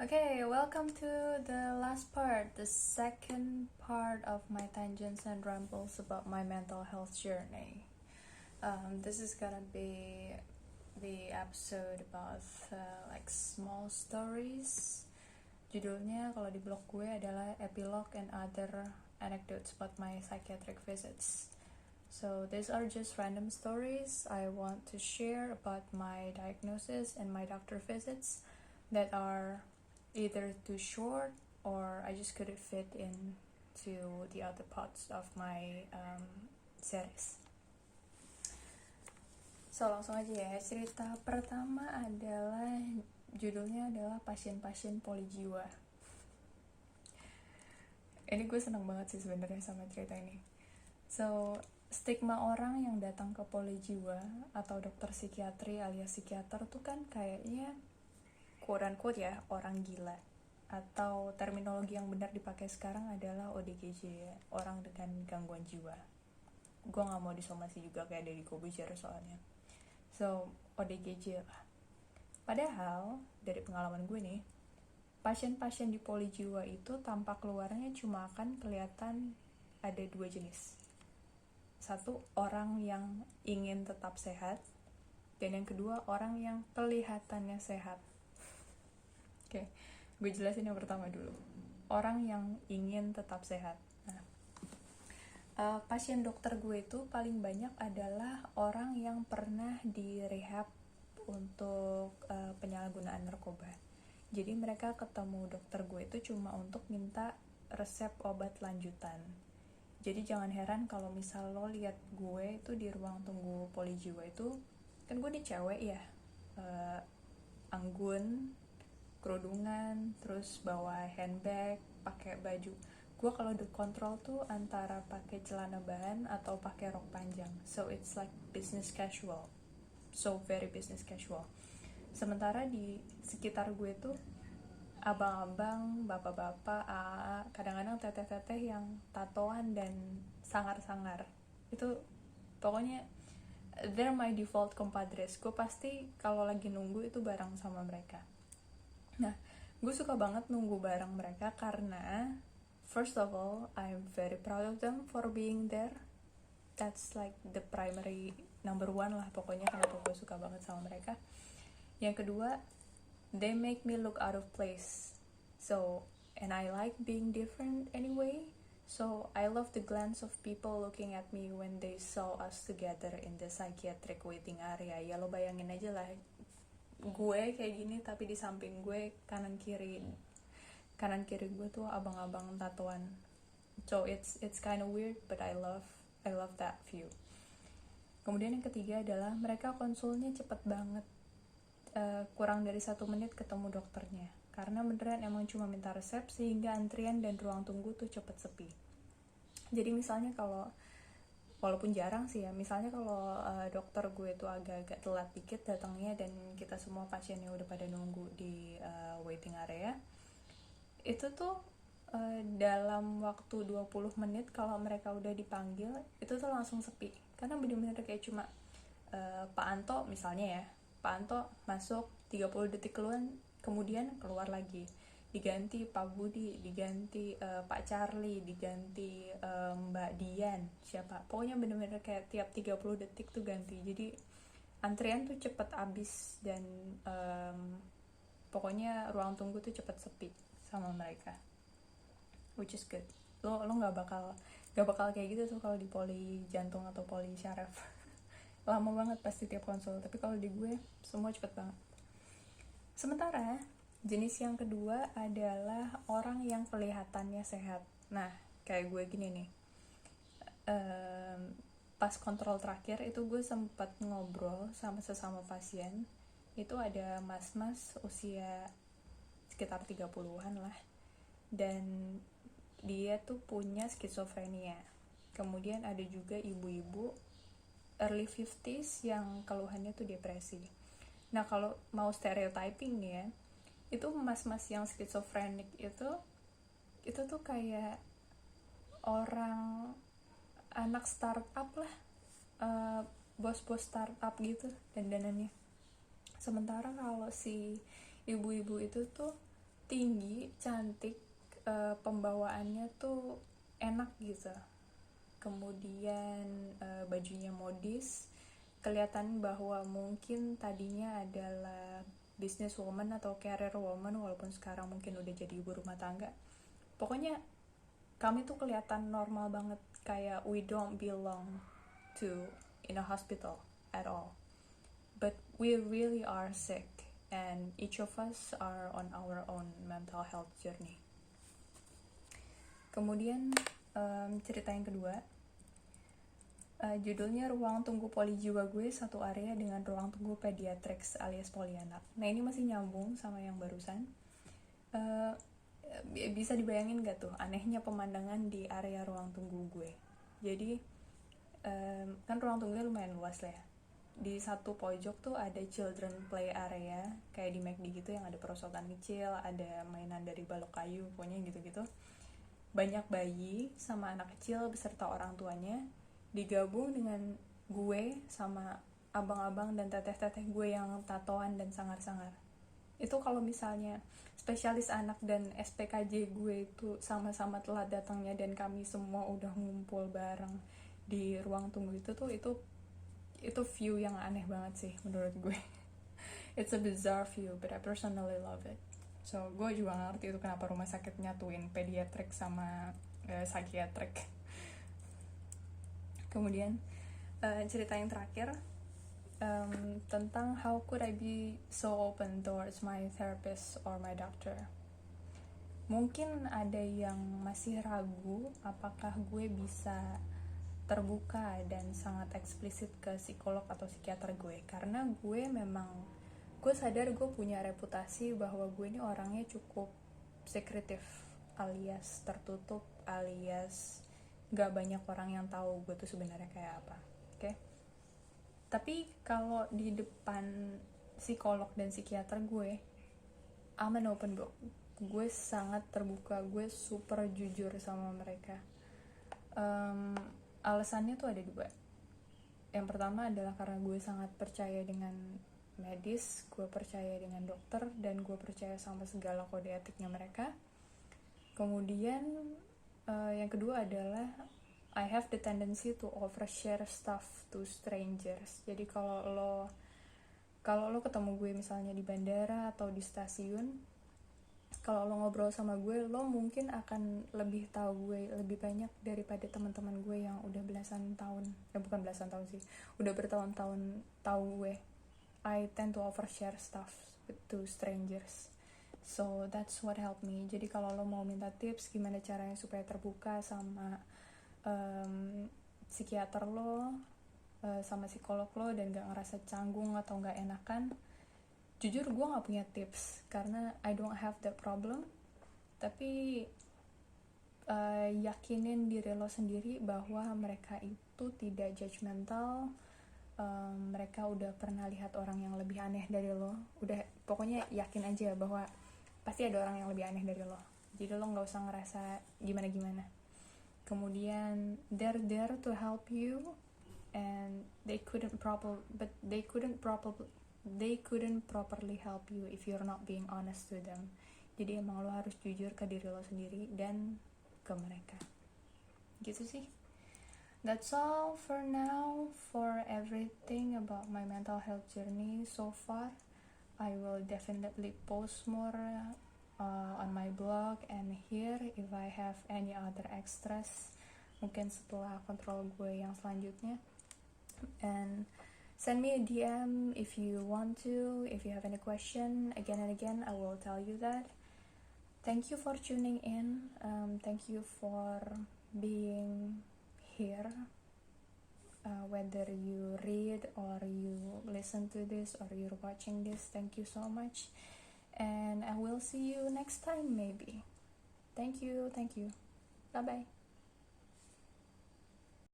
Okay, welcome to the last part, the second part of my tangents and rambles about my mental health journey. This is gonna be the episode about like small stories. Judulnya kalau di blog gue adalah Epilogue and Other Anecdotes about my psychiatric visits. So these are just random stories I want to share about my diagnosis and my doctor visits that are either too short or I just couldn't fit into the other parts of my series. So langsung aja ya, cerita pertama adalah judulnya adalah pasien-pasien polijiwa. Ini gue seneng banget sih sebenarnya sama cerita ini. So stigma orang yang datang ke polijiwa atau dokter psikiatri alias psikiater tuh kan kayaknya quote-unquote ya, orang gila. Atau terminologi yang benar dipakai sekarang adalah ODGJ ya, orang dengan gangguan jiwa. Gue gak mau disomasi juga kayak Deddy Corbuzier soalnya. So, ODGJ lah. Padahal, dari pengalaman gue nih, pasien-pasien di polijiwa itu tampak luarnya cuma akan kelihatan ada dua jenis. Satu, orang yang ingin tetap sehat. Dan yang kedua, orang yang kelihatannya sehat. Oke, gue jelasin yang pertama dulu. Orang yang ingin tetap sehat. Nah, pasien dokter gue itu paling banyak adalah orang yang pernah di rehab untuk penyalahgunaan narkoba. Jadi mereka ketemu dokter gue itu cuma untuk minta resep obat lanjutan. Jadi jangan heran kalau misal lo lihat gue itu di ruang tunggu polijiwa itu, kan gue nih cewek ya, anggun, kerudungan, terus bawa handbag, pakai baju. Gue kalau di kontrol tuh antara pakai celana bahan atau pakai rok panjang. So it's like business casual. So very business casual. Sementara di sekitar gue tuh abang-abang, bapak-bapak, kadang-kadang teteh-teteh yang tatoan dan sangar-sangar. Itu pokoknya they're my default compadres. Gue pasti kalau lagi nunggu itu bareng sama mereka. Nah, gue suka banget nunggu bareng mereka karena first of all, I'm very proud of them for being there. That's like the primary number one lah pokoknya kenapa gue suka banget sama mereka. Yang kedua, they make me look out of place. So, and I like being different anyway. So, I love the glance of people looking at me when they saw us together in the psychiatric waiting area. Ya lo bayangin aja lah, gue kayak gini tapi di samping gue kanan kiri gue tuh abang-abang tatoan. So it's kind of weird but I love that view. Kemudian yang ketiga adalah mereka konsulnya cepet banget, kurang dari 1 menit ketemu dokternya karena beneran emang cuma minta resep sehingga antrian dan ruang tunggu tuh cepet sepi. Jadi misalnya kalau walaupun jarang sih ya, misalnya kalau dokter gue tuh agak-agak telat dikit datangnya dan kita semua pasiennya udah pada nunggu di waiting area, itu tuh dalam waktu 20 menit kalau mereka udah dipanggil itu tuh langsung sepi karena bener-bener kayak cuma Pak Anto misalnya ya, Pak Anto masuk 30 detik kemudian keluar lagi, diganti Pak Budi, diganti Pak Charlie, diganti Mbak Dian, siapa, pokoknya bener-bener kayak tiap 30 detik tuh ganti. Jadi antrian tuh cepet abis dan pokoknya ruang tunggu tuh cepet sepi sama mereka, which is good. Lo gak bakal kayak gitu tuh kalau di poli jantung atau poli syaraf. Lama banget pasti tiap konsul, tapi kalau di gue semua cepet banget. Sementara jenis yang kedua adalah orang yang kelihatannya sehat. Nah, kayak gue gini nih. Pas kontrol terakhir itu gue sempat ngobrol sama sesama pasien. Itu ada mas-mas usia sekitar 30-an lah. Dan dia tuh punya skizofrenia. Kemudian ada juga ibu-ibu early 50s yang keluhannya tuh depresi. Nah, kalau mau stereotyping nih ya, itu mas-mas yang skizofrenik itu tuh kayak orang anak startup lah, bos-bos startup gitu dandanannya. Sementara kalau si ibu-ibu itu tuh tinggi, cantik, pembawaannya tuh enak gitu. Kemudian bajunya modis, kelihatan bahwa mungkin tadinya adalah business woman atau career woman, walaupun sekarang mungkin udah jadi ibu rumah tangga. Pokoknya kami tuh kelihatan normal banget, kayak we don't belong to in a hospital at all, but we really are sick and each of us are on our own mental health journey. Kemudian cerita yang kedua, judulnya Ruang Tunggu Poli Jiwa Gue Satu Area dengan Ruang Tunggu Pediatrics alias Polianak. Nah ini masih nyambung sama yang barusan. Bisa dibayangin gak tuh anehnya pemandangan di area ruang tunggu gue. Jadi kan ruang tunggunya lumayan luas lah ya. Di satu pojok tuh ada children play area, kayak di McD gitu yang ada perosotan kecil, ada mainan dari balok kayu, pokoknya gitu-gitu. Banyak bayi sama anak kecil beserta orang tuanya, digabung dengan gue sama abang-abang dan teteh-teteh gue yang tatoan dan sangar-sangar. Itu kalau misalnya spesialis anak dan SPKJ gue itu sama-sama telat datangnya dan kami semua udah ngumpul bareng di ruang tunggu itu tuh, itu view yang aneh banget sih menurut gue. It's a bizarre view, but I personally love it. So gue juga ngerti itu kenapa rumah sakit nyatuin pediatric sama psikiatrik. Kemudian cerita yang terakhir, tentang how could I be so open towards my therapist or my doctor. Mungkin ada yang masih ragu apakah gue bisa terbuka dan sangat eksplisit ke psikolog atau psikiater gue, karena gue sadar gue punya reputasi bahwa gue ini orangnya cukup sekretif alias tertutup alias gak banyak orang yang tahu gue tuh sebenarnya kayak apa. Oke? Tapi kalau di depan psikolog dan psikiater gue, I'm an open book. Gue sangat terbuka, gue super jujur sama mereka. Alasannya tuh ada dua. Yang pertama adalah karena gue sangat percaya dengan medis, gue percaya dengan dokter, dan gue percaya sama segala kode etiknya mereka. Kemudian yang kedua adalah I have the tendency to overshare stuff to strangers. Jadi kalau lo ketemu gue misalnya di bandara atau di stasiun, kalau lo ngobrol sama gue, lo mungkin akan lebih tahu gue lebih banyak daripada teman-teman gue yang udah belasan tahun, bukan belasan tahun sih, udah bertahun-tahun tahu gue. I tend to overshare stuff to strangers. So that's what helped me. Jadi kalau lo mau minta tips gimana caranya supaya terbuka sama psikiater lo, sama psikolog lo, dan gak ngerasa canggung atau gak enakan, jujur gue gak punya tips karena I don't have that problem. Tapi yakinin diri lo sendiri bahwa mereka itu tidak judgmental. Mereka udah pernah lihat orang yang lebih aneh dari lo. Udah, pokoknya yakin aja bahwa pasti ada orang yang lebih aneh dari lo. Jadi lo gak usah ngerasa gimana-gimana. Kemudian they're there to help you, and they couldn't properly help you if you're not being honest to them. Jadi emang lo harus jujur ke diri lo sendiri dan ke mereka. Gitu sih. That's all for now for everything about my mental health journey so far. I will definitely post more on my blog and here if I have any other extras, mungkin setelah kontrol gue yang selanjutnya. And send me a DM if you want to, if you have any question. Again and again, I will tell you that. Thank you for tuning in. Thank you for being here. Whether you read or you listen to this or you're watching this, thank you so much. And I will see you next time maybe. Thank you. Bye-bye.